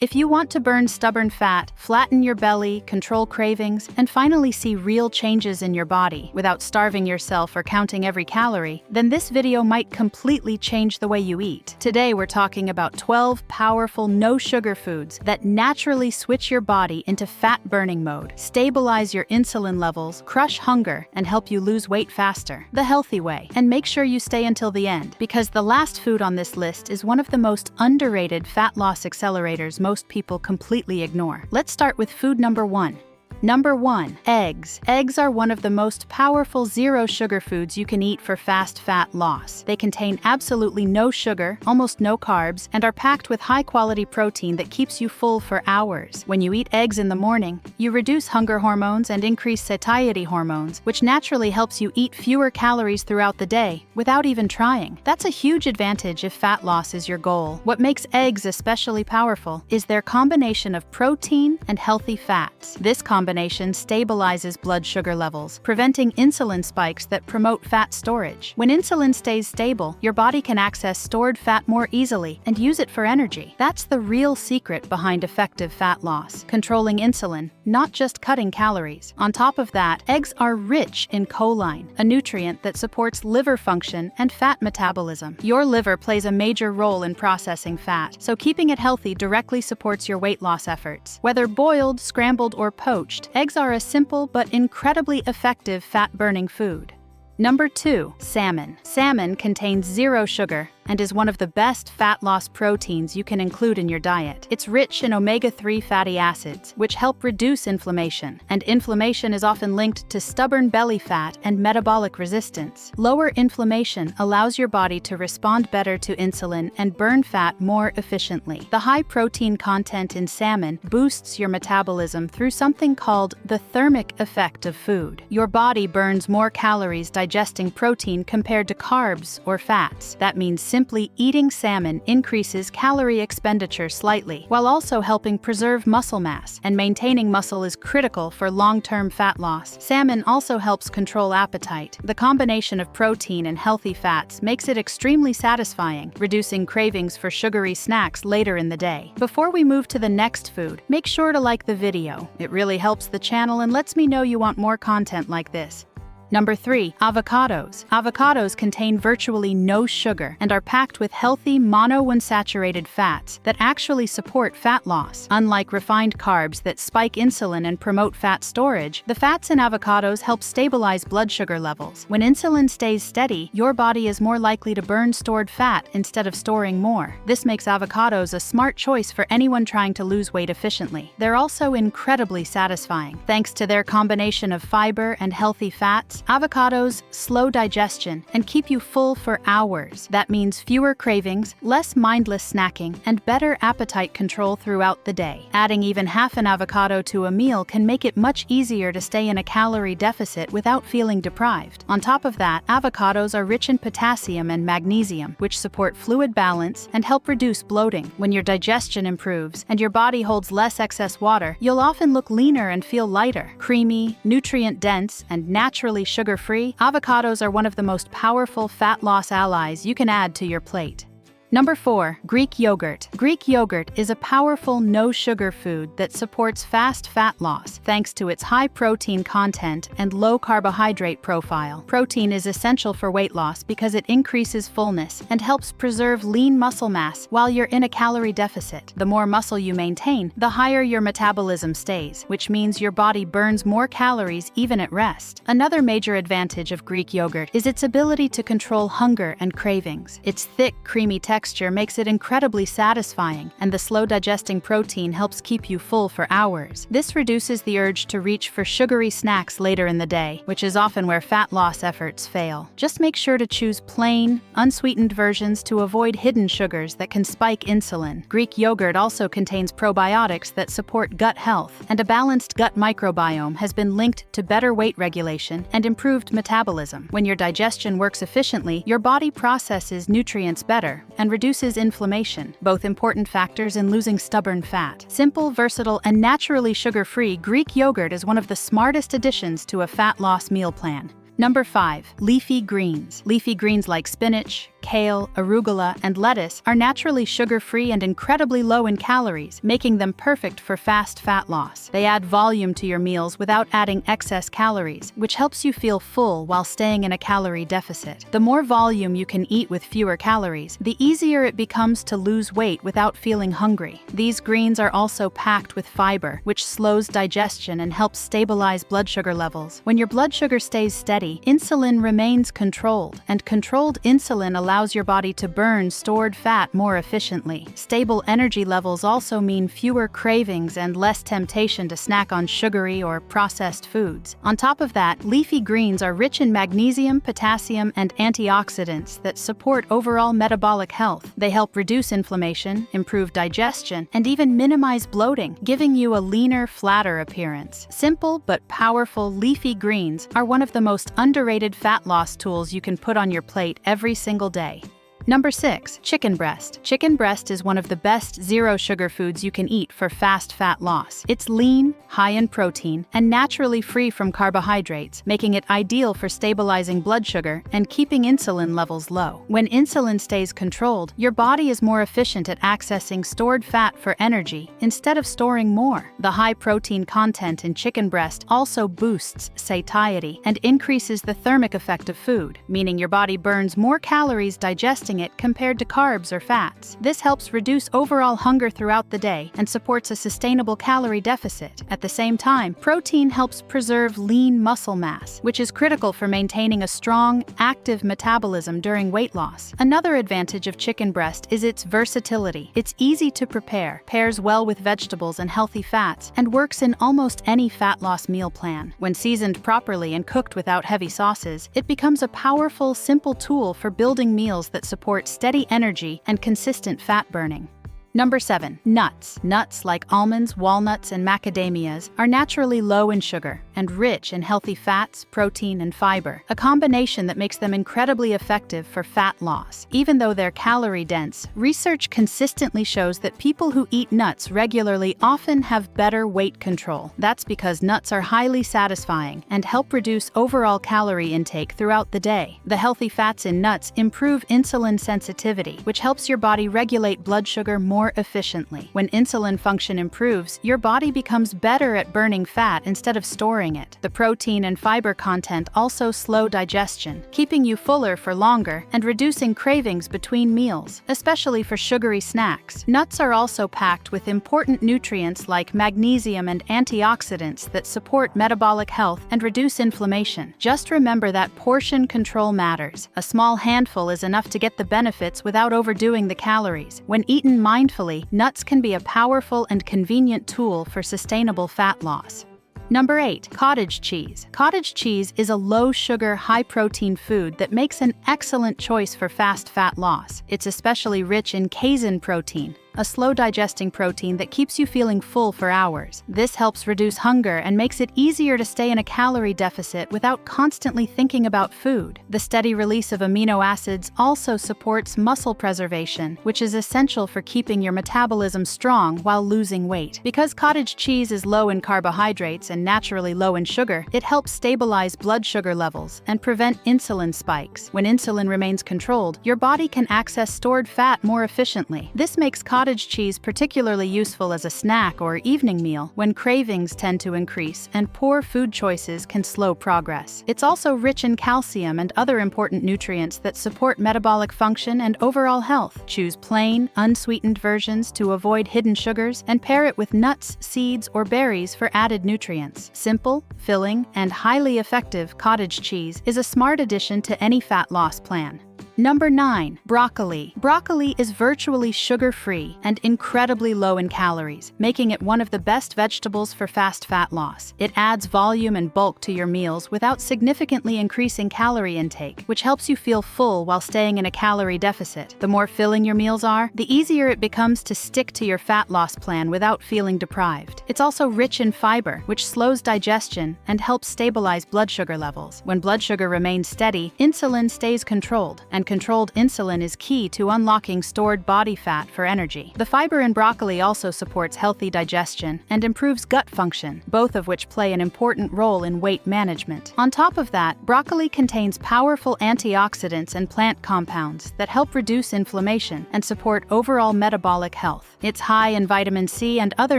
If you want to burn stubborn fat, flatten your belly, control cravings, and finally see real changes in your body without starving yourself or counting every calorie, then this video might completely change the way you eat. Today we're talking about 12 powerful no-sugar foods that naturally switch your body into fat-burning mode, stabilize your insulin levels, crush hunger, and help you lose weight faster, the healthy way. And make sure you stay until the end, because the last food on this list is one of the most underrated fat loss accelerators most people completely ignore. Let's start with food number 1. Number 1. Eggs. Eggs are one of the most powerful zero-sugar foods you can eat for fast fat loss. They contain absolutely no sugar, almost no carbs, and are packed with high-quality protein that keeps you full for hours. When you eat eggs in the morning, you reduce hunger hormones and increase satiety hormones, which naturally helps you eat fewer calories throughout the day without even trying. That's a huge advantage if fat loss is your goal. What makes eggs especially powerful is their combination of protein and healthy fats. This combination stabilizes blood sugar levels, preventing insulin spikes that promote fat storage. When insulin stays stable, your body can access stored fat more easily and use it for energy. That's the real secret behind effective fat loss: controlling insulin, not just cutting calories. On top of that, eggs are rich in choline, a nutrient that supports liver function and fat metabolism. Your liver plays a major role in processing fat, so keeping it healthy directly supports your weight loss efforts. Whether boiled, scrambled, or poached, eggs are a simple but incredibly effective fat-burning food. Number 2. Salmon. Salmon contains zero sugar and is one of the best fat loss proteins you can include in your diet. It's rich in omega-3 fatty acids, which help reduce inflammation, and inflammation is often linked to stubborn belly fat and metabolic resistance. Lower inflammation allows your body to respond better to insulin and burn fat more efficiently. The high protein content in salmon boosts your metabolism through something called the thermic effect of food. Your body burns more calories digesting protein compared to carbs or fats. That means simply eating salmon increases calorie expenditure slightly, while also helping preserve muscle mass, and maintaining muscle is critical for long-term fat loss. Salmon also helps control appetite. The combination of protein and healthy fats makes it extremely satisfying, reducing cravings for sugary snacks later in the day. Before we move to the next food, make sure to like the video. It really helps the channel and lets me know you want more content like this. Number 3. Avocados. Avocados contain virtually no sugar and are packed with healthy monounsaturated fats that actually support fat loss. Unlike refined carbs that spike insulin and promote fat storage, the fats in avocados help stabilize blood sugar levels. When insulin stays steady, your body is more likely to burn stored fat instead of storing more. This makes avocados a smart choice for anyone trying to lose weight efficiently. They're also incredibly satisfying. Thanks to their combination of fiber and healthy fats, avocados slow digestion and keep you full for hours. That means fewer cravings, less mindless snacking, and better appetite control throughout the day. Adding even half an avocado to a meal can make it much easier to stay in a calorie deficit without feeling deprived. On top of that, avocados are rich in potassium and magnesium, which support fluid balance and help reduce bloating. When your digestion improves and your body holds less excess water, you'll often look leaner and feel lighter. Creamy, nutrient-dense, and naturally sugar-free, avocados are one of the most powerful fat loss allies you can add to your plate. Number 4. Greek yogurt. Greek yogurt is a powerful no-sugar food that supports fast fat loss thanks to its high protein content and low carbohydrate profile. Protein is essential for weight loss because it increases fullness and helps preserve lean muscle mass while you're in a calorie deficit. The more muscle you maintain, the higher your metabolism stays, which means your body burns more calories even at rest. Another major advantage of Greek yogurt is its ability to control hunger and cravings. Its thick, creamy texture makes it incredibly satisfying, and the slow-digesting protein helps keep you full for hours. This reduces the urge to reach for sugary snacks later in the day, which is often where fat loss efforts fail. Just make sure to choose plain, unsweetened versions to avoid hidden sugars that can spike insulin. Greek yogurt also contains probiotics that support gut health, and a balanced gut microbiome has been linked to better weight regulation and improved metabolism. When your digestion works efficiently, your body processes nutrients better and reduces inflammation, both important factors in losing stubborn fat. Simple, versatile, and naturally sugar-free, Greek yogurt is one of the smartest additions to a fat loss meal plan. Number 5. Leafy greens. Leafy greens like spinach, kale, arugula, and lettuce are naturally sugar-free and incredibly low in calories, making them perfect for fast fat loss. They add volume to your meals without adding excess calories, which helps you feel full while staying in a calorie deficit. The more volume you can eat with fewer calories, the easier it becomes to lose weight without feeling hungry. These greens are also packed with fiber, which slows digestion and helps stabilize blood sugar levels. When your blood sugar stays steady, insulin remains controlled, and controlled insulin allows your body to burn stored fat more efficiently. Stable energy levels also mean fewer cravings and less temptation to snack on sugary or processed foods. On top of that, leafy greens are rich in magnesium, potassium, and antioxidants that support overall metabolic health. They help reduce inflammation, improve digestion, and even minimize bloating, giving you a leaner, flatter appearance. Simple but powerful leafy greens are one of the most underrated fat loss tools you can put on your plate every single day. Number 6. Chicken breast. Chicken breast is one of the best zero-sugar foods you can eat for fast fat loss. It's lean, high in protein, and naturally free from carbohydrates, making it ideal for stabilizing blood sugar and keeping insulin levels low. When insulin stays controlled, your body is more efficient at accessing stored fat for energy instead of storing more. The high protein content in chicken breast also boosts satiety and increases the thermic effect of food, meaning your body burns more calories digesting it compared to carbs or fats. This helps reduce overall hunger throughout the day and supports a sustainable calorie deficit. At the same time, protein helps preserve lean muscle mass, which is critical for maintaining a strong, active metabolism during weight loss. Another advantage of chicken breast is its versatility. It's easy to prepare, pairs well with vegetables and healthy fats, and works in almost any fat loss meal plan. When seasoned properly and cooked without heavy sauces, it becomes a powerful, simple tool for building meals that support steady energy and consistent fat burning. Number 7. Nuts. Nuts like almonds, walnuts, and macadamias are naturally low in sugar and rich in healthy fats, protein, and fiber, a combination that makes them incredibly effective for fat loss. Even though they're calorie-dense, research consistently shows that people who eat nuts regularly often have better weight control. That's because nuts are highly satisfying and help reduce overall calorie intake throughout the day. The healthy fats in nuts improve insulin sensitivity, which helps your body regulate blood sugar more efficiently. When insulin function improves, your body becomes better at burning fat instead of storing it. The protein and fiber content also slow digestion, keeping you fuller for longer and reducing cravings between meals, especially for sugary snacks. Nuts are also packed with important nutrients like magnesium and antioxidants that support metabolic health and reduce inflammation. Just remember that portion control matters. A small handful is enough to get the benefits without overdoing the calories. When eaten mindfully, nuts can be a powerful and convenient tool for sustainable fat loss. Number 8. Cottage cheese. Cottage cheese is a low-sugar, high-protein food that makes an excellent choice for fast fat loss. It's especially rich in casein protein, a slow-digesting protein that keeps you feeling full for hours. This helps reduce hunger and makes it easier to stay in a calorie deficit without constantly thinking about food. The steady release of amino acids also supports muscle preservation, which is essential for keeping your metabolism strong while losing weight. Because cottage cheese is low in carbohydrates and naturally low in sugar, it helps stabilize blood sugar levels and prevent insulin spikes. When insulin remains controlled, your body can access stored fat more efficiently. This makes cottage cheese particularly useful as a snack or evening meal when cravings tend to increase and poor food choices can slow progress. It's also rich in calcium and other important nutrients that support metabolic function and overall health. Choose plain, unsweetened versions to avoid hidden sugars and pair it with nuts, seeds, or berries for added nutrients. Simple, filling, and highly effective cottage cheese is a smart addition to any fat loss plan. Number 9. Broccoli. Broccoli is virtually sugar-free and incredibly low in calories, making it one of the best vegetables for fast fat loss. It adds volume and bulk to your meals without significantly increasing calorie intake, which helps you feel full while staying in a calorie deficit. The more filling your meals are, the easier it becomes to stick to your fat loss plan without feeling deprived. It's also rich in fiber, which slows digestion and helps stabilize blood sugar levels. When blood sugar remains steady, insulin stays controlled, and and controlled insulin is key to unlocking stored body fat for energy. The fiber in broccoli also supports healthy digestion and improves gut function, both of which play an important role in weight management. On top of that, broccoli contains powerful antioxidants and plant compounds that help reduce inflammation and support overall metabolic health. It's high in vitamin C and other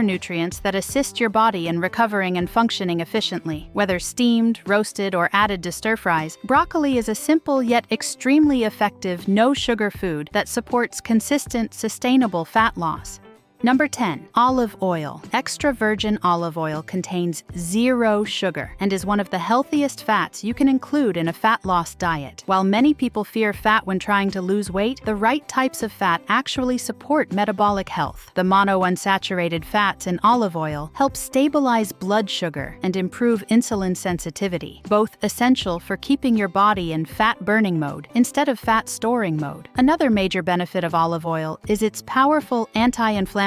nutrients that assist your body in recovering and functioning efficiently. Whether steamed, roasted, or added to stir-fries, broccoli is a simple yet extremely effective no-sugar food that supports consistent, sustainable fat loss. Number 10. Olive oil. Extra virgin olive oil contains 0 sugar and is one of the healthiest fats you can include in a fat loss diet. While many people fear fat when trying to lose weight, the right types of fat actually support metabolic health. The monounsaturated fats in olive oil help stabilize blood sugar and improve insulin sensitivity, both essential for keeping your body in fat-burning mode instead of fat-storing mode. Another major benefit of olive oil is its powerful anti-inflammatory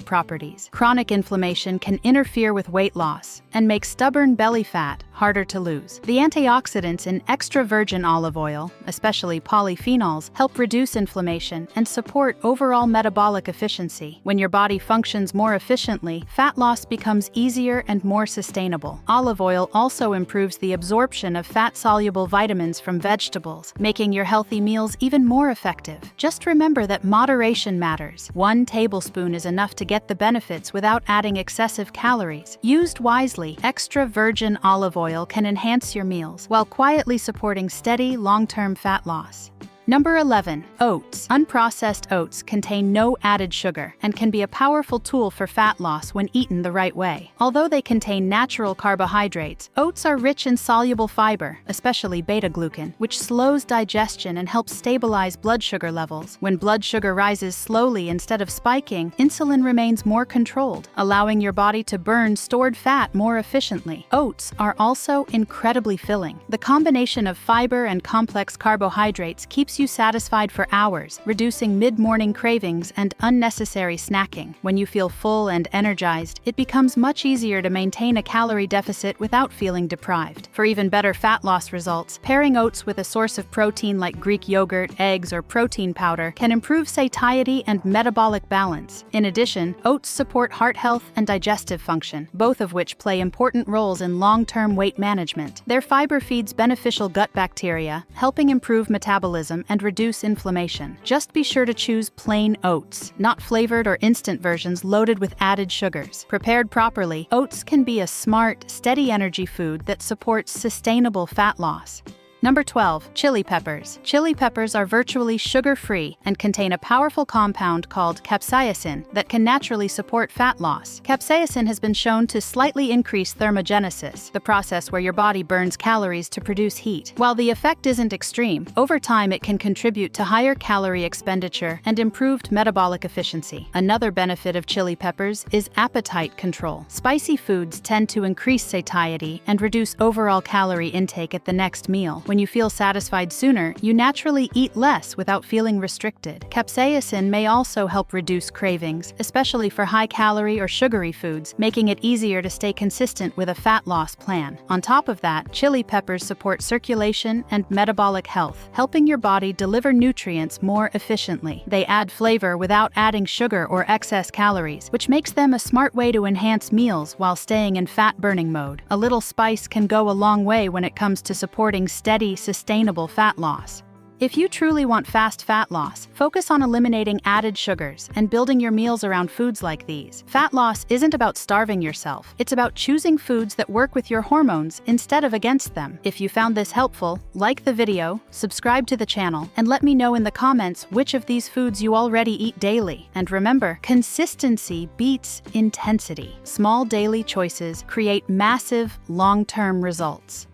properties. Chronic inflammation can interfere with weight loss and make stubborn belly fat harder to lose. The antioxidants in extra virgin olive oil, especially polyphenols, help reduce inflammation and support overall metabolic efficiency. When your body functions more efficiently, fat loss becomes easier and more sustainable. Olive oil also improves the absorption of fat-soluble vitamins from vegetables, making your healthy meals even more effective. Just remember that moderation matters. 1 tablespoon is enough to get the benefits without adding excessive calories. Used wisely, extra virgin olive oil can enhance your meals while quietly supporting steady, long-term fat loss. Number 11. Oats. Unprocessed oats contain no added sugar and can be a powerful tool for fat loss when eaten the right way. Although they contain natural carbohydrates, oats are rich in soluble fiber, especially beta-glucan, which slows digestion and helps stabilize blood sugar levels. When blood sugar rises slowly instead of spiking, insulin remains more controlled, allowing your body to burn stored fat more efficiently. Oats are also incredibly filling. The combination of fiber and complex carbohydrates keeps you satisfied for hours, reducing mid-morning cravings and unnecessary snacking. When you feel full and energized, it becomes much easier to maintain a calorie deficit without feeling deprived. For even better fat loss results, pairing oats with a source of protein like Greek yogurt, eggs, or protein powder can improve satiety and metabolic balance. In addition, oats support heart health and digestive function, both of which play important roles in long-term weight management. Their fiber feeds beneficial gut bacteria, helping improve metabolism and reduce inflammation. Just be sure to choose plain oats, not flavored or instant versions loaded with added sugars. Prepared properly, oats can be a smart, steady energy food that supports sustainable fat loss. Number 12. Chili peppers. Chili peppers are virtually sugar-free and contain a powerful compound called capsaicin that can naturally support fat loss. Capsaicin has been shown to slightly increase thermogenesis, the process where your body burns calories to produce heat. While the effect isn't extreme, over time it can contribute to higher calorie expenditure and improved metabolic efficiency. Another benefit of chili peppers is appetite control. Spicy foods tend to increase satiety and reduce overall calorie intake at the next meal. When you feel satisfied sooner, you naturally eat less without feeling restricted. Capsaicin may also help reduce cravings, especially for high-calorie or sugary foods, making it easier to stay consistent with a fat loss plan. On top of that, chili peppers support circulation and metabolic health, helping your body deliver nutrients more efficiently. They add flavor without adding sugar or excess calories, which makes them a smart way to enhance meals while staying in fat-burning mode. A little spice can go a long way when it comes to supporting steady, sustainable fat loss. If you truly want fast fat loss, focus on eliminating added sugars and building your meals around foods like these. Fat loss isn't about starving yourself. It's about choosing foods that work with your hormones instead of against them. If you found this helpful, like the video, subscribe to the channel, and let me know in the comments which of these foods you already eat daily. And remember, consistency beats intensity. Small daily choices create massive, long-term results.